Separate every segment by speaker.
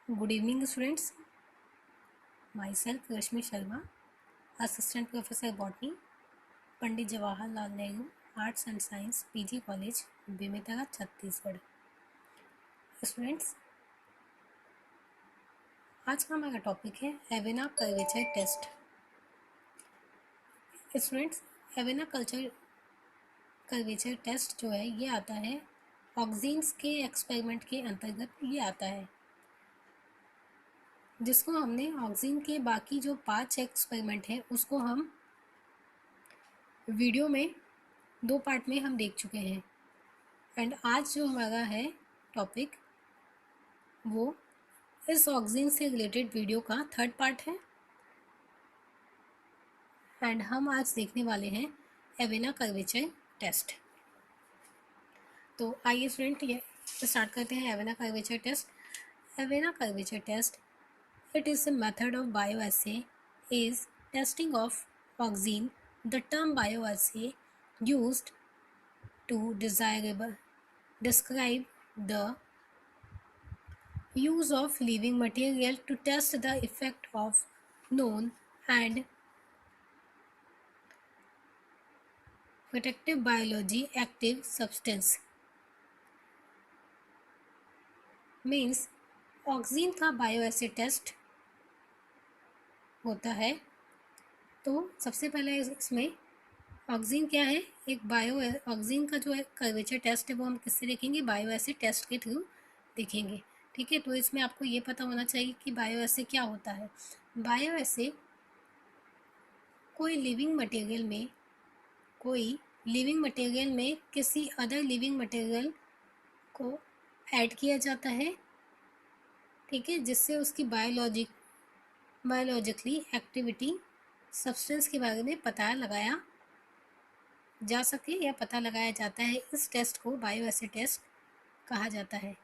Speaker 1: Good evening, students. Myself, Rashmi Sharma, Assistant Professor Botany, Pandit Jawaharlal Nehru Arts and Science PG College, Bemetara, Chhattisgarh. Students, आज का हमारा topic है Avena curvature test. Students, Avena curvature test जो है ये आता है ऑक्सीन्स के एक्सपेरिमेंट के अंतर्गत ये आता है, जिसको हमने ऑक्सीन के बाकी जो 5 एक्सपेरिमेंट है उसको हम वीडियो में 2 पार्ट में हम देख चुके हैं. एंड आज जो हमारा है टॉपिक वो इस ऑक्सीन से रिलेटेड वीडियो का 3rd पार्ट है. एंड हम आज देखने वाले हैं एवेना कर्वेचर टेस्ट. तो आइए स्टूडेंट ये स्टार्ट करते हैं Avena curvature test. Avena curvature test, it is a method of bioassay is testing of oxime. The term bioassay used to describe the use of living material to test the effect of known and protective biology active substance. Means oxygen का bioassay test होता है. तो सबसे पहले इसमें oxygen क्या है, एक ऑक्सीन का जो है कर्वेचर टेस्ट है वो हम किससे देखेंगे, बायोएसे टेस्ट के थ्रू देखेंगे. ठीक है, तो इसमें आपको ये पता होना चाहिए कि बायोएसे क्या होता है. बायोएसे कोई लिविंग मटेरियल में किसी अदर लिविंग मटेरियल को ऐड किया जाता है. ठीक है, जिससे उसकी बायोलॉजिकली एक्टिविटी सब्सटेंस के बारे में पता लगाया जा सके या पता लगाया जाता है. इस टेस्ट को बायोएसे टेस्ट कहा जाता है.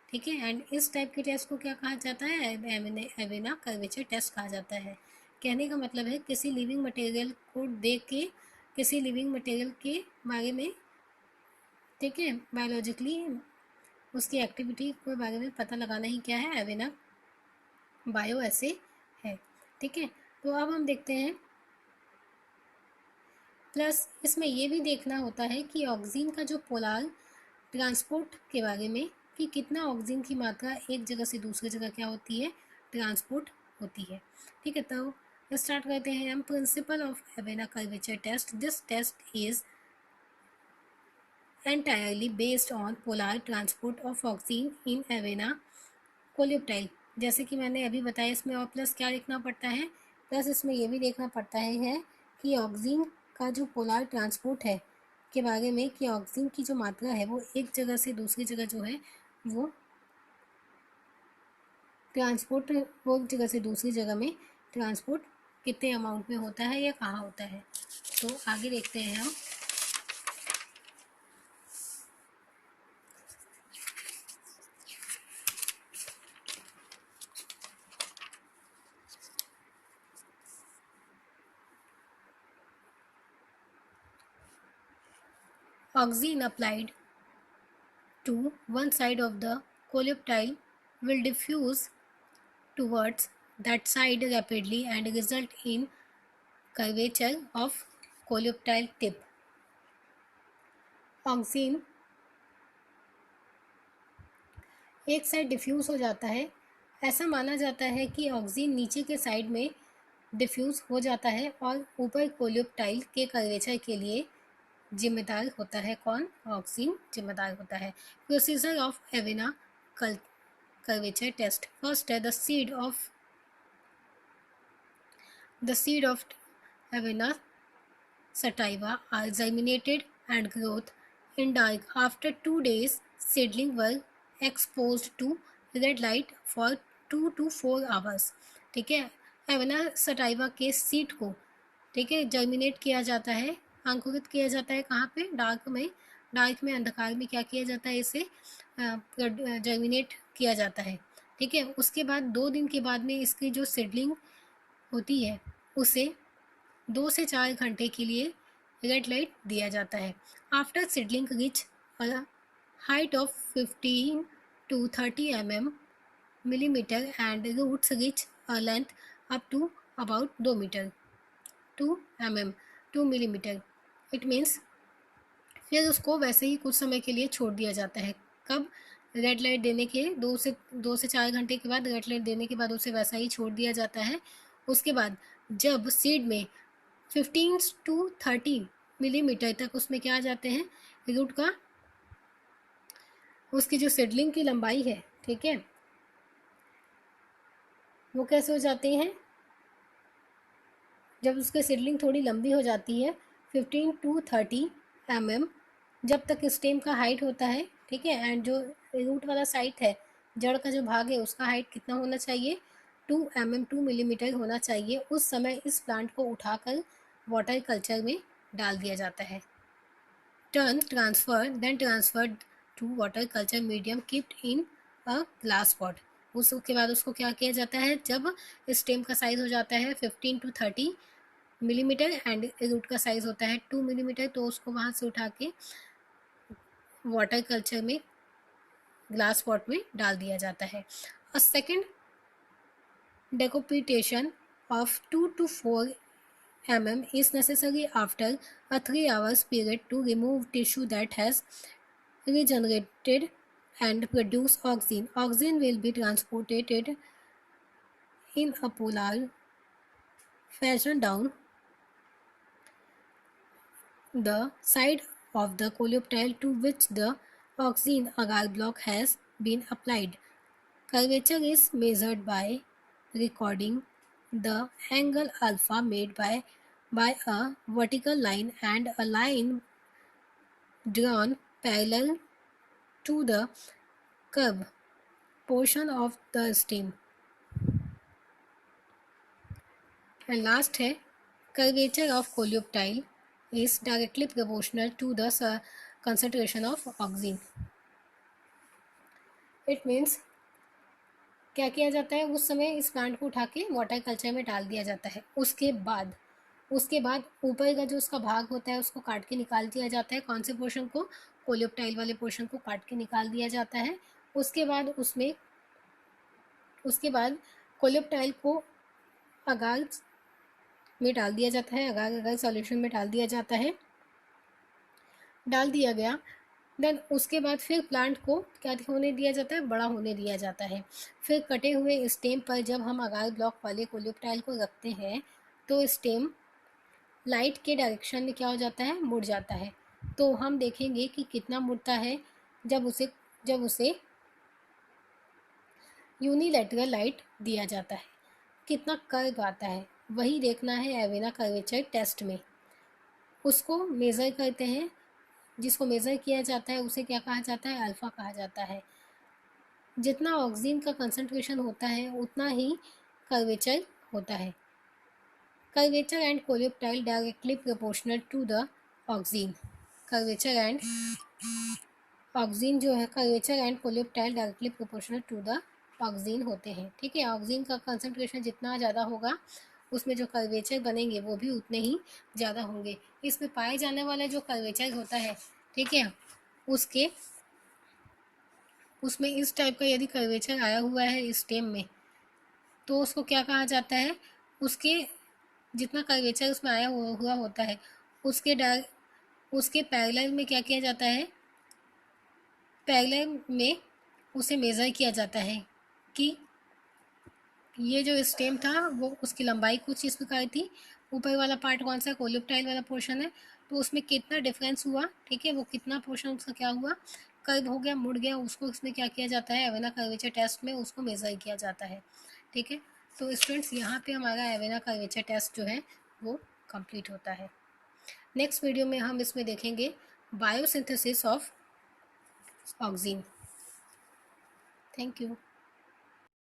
Speaker 1: ठीक है, एंड इस टाइप के टेस्ट को क्या कहा जाता है, एवेना कर्वेचर टेस्ट कहा जाता है. कहने का मतलब है किसी लिविंग मटेरियल को देख के किसी लिविंग मटेरियल के बारे में, ठीक है, बायोलॉजिकली उसकी एक्टिविटी के बारे में पता लगाना ही क्या है, एवेना बायोएसे है. ठीक है, तो अब हम देखते हैं. प्लस इसमें ये भी देखना होता है कि ऑक्सीन का जो पोलार ट्रांसपोर्ट के बारे में, कि कितना ऑक्सीन की मात्रा एक जगह से दूसरी जगह क्या होती है, ट्रांसपोर्ट होती है. ठीक है, तो स्टार्ट करते हैं हम. Principle of Avena curvature test. This test is entirely based on polar transport of oxygen in Avena coleoptile. जैसे कि मैंने अभी बताया, इसमें और प्लस क्या देखना पड़ता है, प्लस इसमें ये भी देखना पड़ता है कि ऑक्सीजन का जो पोलार ट्रांसपोर्ट है के बारे में, कि ऑक्सीजन की जो मात्रा है वो एक जगह से दूसरी जगह जो है वो ट्रांसपोर्ट, वो एक जगह से दूसरी जगह में ट्रांसपोर्ट कितने अमाउंट में होता है या कहाँ होता है. तो आगे देखते हैं हम. Oxygen applied to one side of the coleoptile will diffuse towards that side rapidly and result in curvature of coleoptile tip. Oxygen एक साइड डिफ्यूज हो जाता है. ऐसा माना जाता है कि ऑक्सीजन नीचे के साइड में डिफ्यूज हो जाता है और ऊपर कोलियोप्टाइल के कर्वेचर के लिए जिम्मेदार होता है. कौन, ऑक्सीजन जिम्मेदार होता है. Procedure of Avena curvature test. First है the seed of Avena sativa are germinated and growth in dark. After 2 days, seedlings were exposed to red light for 2 to 4 hours. ठीक है, एवेना सटाइवा के seed को, ठीक है, germinate किया जाता है, अंकुरित किया जाता है. कहाँ पे, डार्क में अंधकार में क्या किया जाता है, इसे जर्मिनेट किया जाता है. ठीक है, उसके बाद 2 दिन के बाद में इसकी जो सीडलिंग होती है उसे 2 से 4 घंटे के लिए रेड लाइट दिया जाता है. After seedling reach height of 15 to 30 mm millimeter and roots reach a length up to about 2 meter, 2 mm, 2 millimeter. It means फिर उसको वैसे ही कुछ समय के लिए छोड़ दिया जाता है. कब? रेड लाइट देने के 2 से 4 घंटे के बाद, रेड लाइट देने के बाद उसे वैसा ही छोड़ दिया जाता है. उसके बाद जब सीड में 15 to 30 मिलीमीटर तक उसमें क्या आ जाते हैं, रूट का, उसकी जो सीडलिंग की लंबाई है, ठीक है, वो कैसे हो जाती हैं, जब उसकी सीडलिंग थोड़ी लंबी हो जाती है 15 to 30 mm, जब तक स्टेम का हाइट होता है, ठीक है, एंड जो रूट वाला साइट है, जड़ का जो भाग है, उसका हाइट कितना होना चाहिए, 2 mm, 2 मिलीमीटर होना चाहिए. उस समय इस प्लांट को उठाकर वाटर कल्चर में डाल दिया जाता है. Transferred to water culture medium kept in a glass pot. उसके बाद उसको क्या किया जाता है, जब स्टेम का साइज हो जाता है 15 to 30 मिलीमीटर एंड रूट का साइज होता है 2 मिलीमीटर, तो उसको वहाँ से उठा के वाटर कल्चर में, ग्लास पॉट में डाल दिया जाता है. A second decomptation of 2 to 4 mm is necessary after a 3 hours period to remove tissue that has regenerated and produce oxygen. Oxygen will be transported in a polar fashion down the side of the coleoptile to which the oxygen agar block has been applied. Curvature is measured by recording the angle alpha made by a vertical line and a line drawn parallel to the curved portion of the stem. And last है, curvature of coleoptile is directly proportional to the concentration of oxygen. It means क्या किया जाता है, उस समय इस plant को उठा के वाटर कल्चर में डाल दिया जाता है. उसके बाद ऊपर का जो उसका भाग होता है उसको काट के निकाल दिया जाता है. कौन से पोर्शन को? कोलियोप्टाइल वाले पोर्शन को काट के निकाल दिया जाता है. उसके बाद कोलियोप्टाइल को अगार में डाल दिया जाता है, अगार सॉल्यूशन में डाल दिया जाता है. डाल दिया गया, देन उसके बाद फिर प्लांट को क्या होने दिया जाता है, बड़ा होने दिया जाता है. फिर कटे हुए स्टेम पर जब हम अगार ब्लॉक वाले कोलियोप्टाइल को रखते हैं तो स्टेम लाइट के डायरेक्शन में क्या हो जाता है, मुड़ जाता है. तो हम देखेंगे कि कितना मुड़ता है जब उसे यूनिलैटरल लाइट दिया जाता है, कितना कर्व आता है, वही देखना है एवेना कर्वेचर टेस्ट में. उसको मेज़र करते हैं, जिसको मेज़र किया जाता है उसे क्या कहा जाता है, अल्फ़ा कहा जाता है. जितना ऑक्सीजन का कंसंट्रेशन होता है उतना ही कर्वेचर होता है. Curvature and coleoptile directly proportional to the oxygen. Curvature and oxygen जो है, curvature and coleoptile directly proportional to the oxygen होते हैं, ठीक है. ऑक्सीजन का कंसंट्रेशन जितना ज़्यादा होगा उसमें जो कर्वेचर बनेंगे वो भी उतने ही ज़्यादा होंगे. इसमें पाए जाने वाला जो कर्वेचर होता है, ठीक है, उसमें इस टाइप का यदि कर्वेचर आया हुआ है स्टेम में तो उसको क्या कहा जाता है, उसके जितना कर्वेचर उसमें आया हुआ होता है उसके पैरेलल में क्या किया जाता है, पैरेलल में उसे मेज़र किया जाता है कि ये जो स्टेम था वो उसकी लंबाई कुछ इस प्रकार थी. ऊपर वाला पार्ट कौन सा, कोलियोप्टाइल वाला पोर्शन है, तो उसमें कितना डिफरेंस हुआ, ठीक है, वो कितना पोर्शन उसका क्या हुआ, कर्व हो गया, मुड़ गया, उसको इसमें क्या किया जाता है, एवेना कर्वेचर टेस्ट में उसको मेज़र किया जाता है, ठीक है. तो स्टूडेंट्स यहाँ पे हमारा एवेना कर्वेचर टेस्ट जो है वो कंप्लीट होता है. नेक्स्ट वीडियो में हम इसमें देखेंगे biosynthesis of oxygen. Thank you.